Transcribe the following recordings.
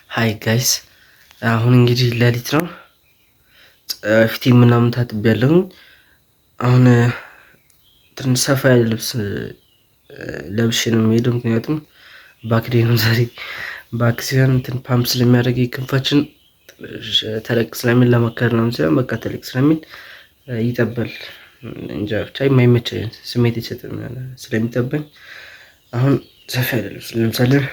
ሃይ ጋይስ አሁን እንግዲህ ሌሊት ነው። ፊቴ ምናምን ታጥቤያለሁ። አሁን ትንሽ ሰፋ ያለ ልብስ ለብሼ ነው የምሄደው። ምክንያቱም ባክዴ ነው ዛሬ። ባክ ሲሆን እንትን ፓምፕ ስለሚያደርግ ክንፋችን ተለቅ ስለሚል ለመከር ነው ሲሆን በቃ ተለቅ ስለሚል ይጠባል። እንጃ ብቻ የማይመች ስሜት ይሰጥም ስለሚጠበኝ አሁን ሰፋ ያለ ልብስ እንለብሳለን።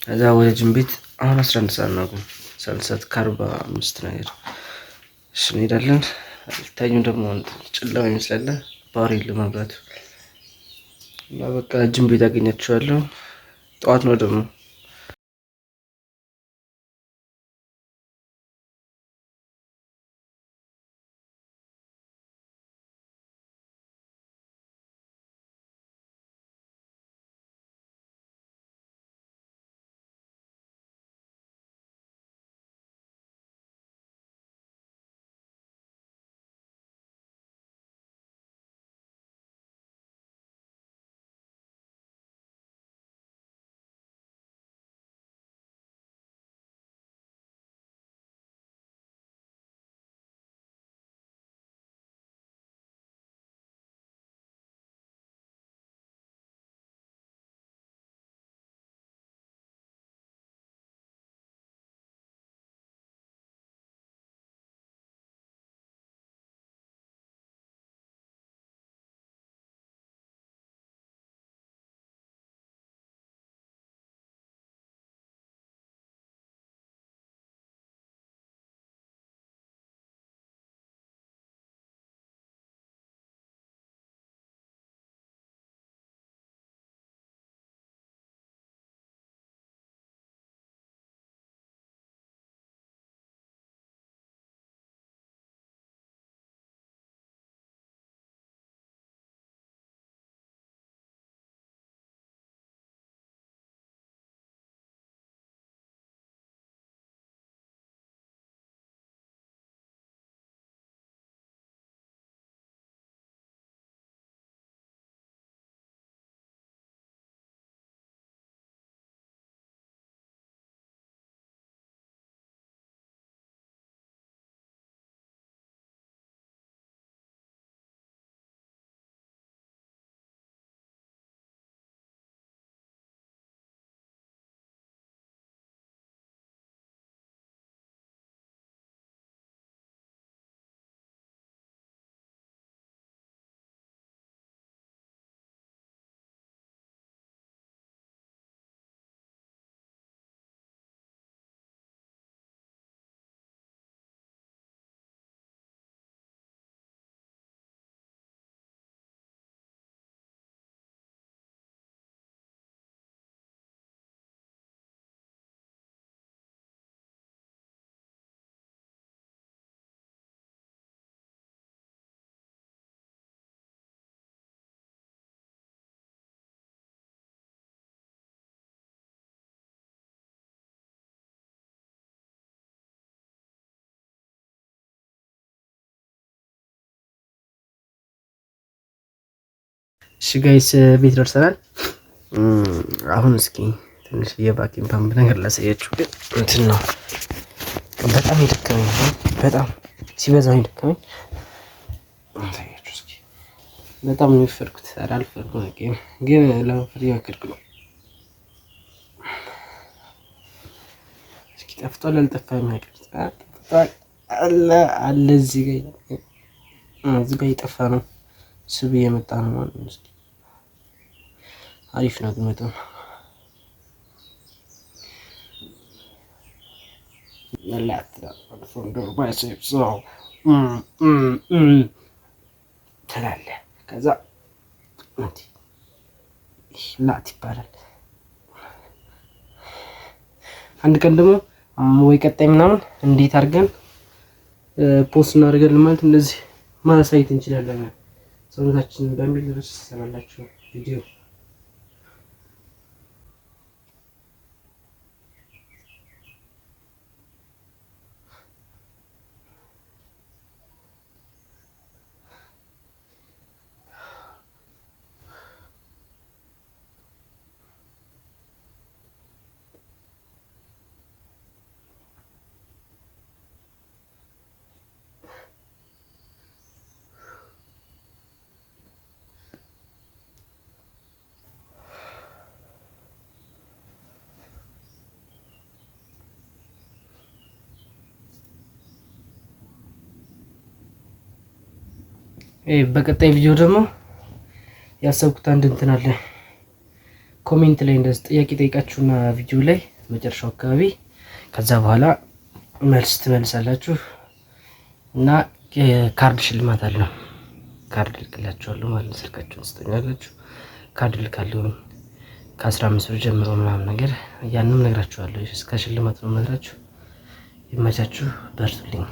ከዛ ወደ ጅም ቤት አሁን 11 ሰዓት ነው። 11 ሰዓት ከ45 ነገር እሺ እንሄዳለን። አልታዩም ደግሞ ጨለማ ይመስላል። ፓወር የለም መብራቱ እና በቃ ጅም ቤት አገኛችኋለሁ። ጠዋት ነው ደግሞ እሺ ጋይስ ቤት ደርሰናል። አሁን እስኪ ትንሽ የባኪን ፓምፕ ነገር ላሳያችሁ። ግን እንትን ነው በጣም የደከመኝ በጣም ሲበዛ የደከመኝ ታያችሁ። እስኪ በጣም ነው የፈርኩት። አልፈርኩም ግን ለመፍረድ ያክልኩ ነው። እስኪ ጠፍቷል አልጠፋም ጠፍቷል አለ እዚህ ጋር የጠፋ ነው። ስብ የመጣ ነው ማለት ነው። እስኪ አሪፍ ነው ግን በጣም ትላለህ። ከዛ ላት ይባላል። አንድ ቀን ደግሞ ወይ ቀጣይ ምናምን እንዴት አድርገን ፖስት እናደርጋለን ማለት እንደዚህ ማሳየት እንችላለን። ሰውነታችንን በሚል ርዕስ ትሰማላችሁ ቪዲዮ በቀጣይ ቪዲዮ ደግሞ ያሰብኩት አንድ እንትን አለ። ኮሜንት ላይ እንደዚህ ጥያቄ ጠይቃችሁና ቪዲዮ ላይ መጨረሻው አካባቢ ከዛ በኋላ መልስ ትመልሳላችሁ እና የካርድ ሽልማት አለው። ካርድ ልክላችኋለሁ ማለት ነው። ስልካችሁን ስጠኛላችሁ ካርድ ልካለሁ ከ15 ብር ጀምሮ ምናምን ነገር ያንም ነግራችኋለሁ። እስከ ሽልማት ነው ነግራችሁ። ይመቻችሁ፣ በርቱልኝ።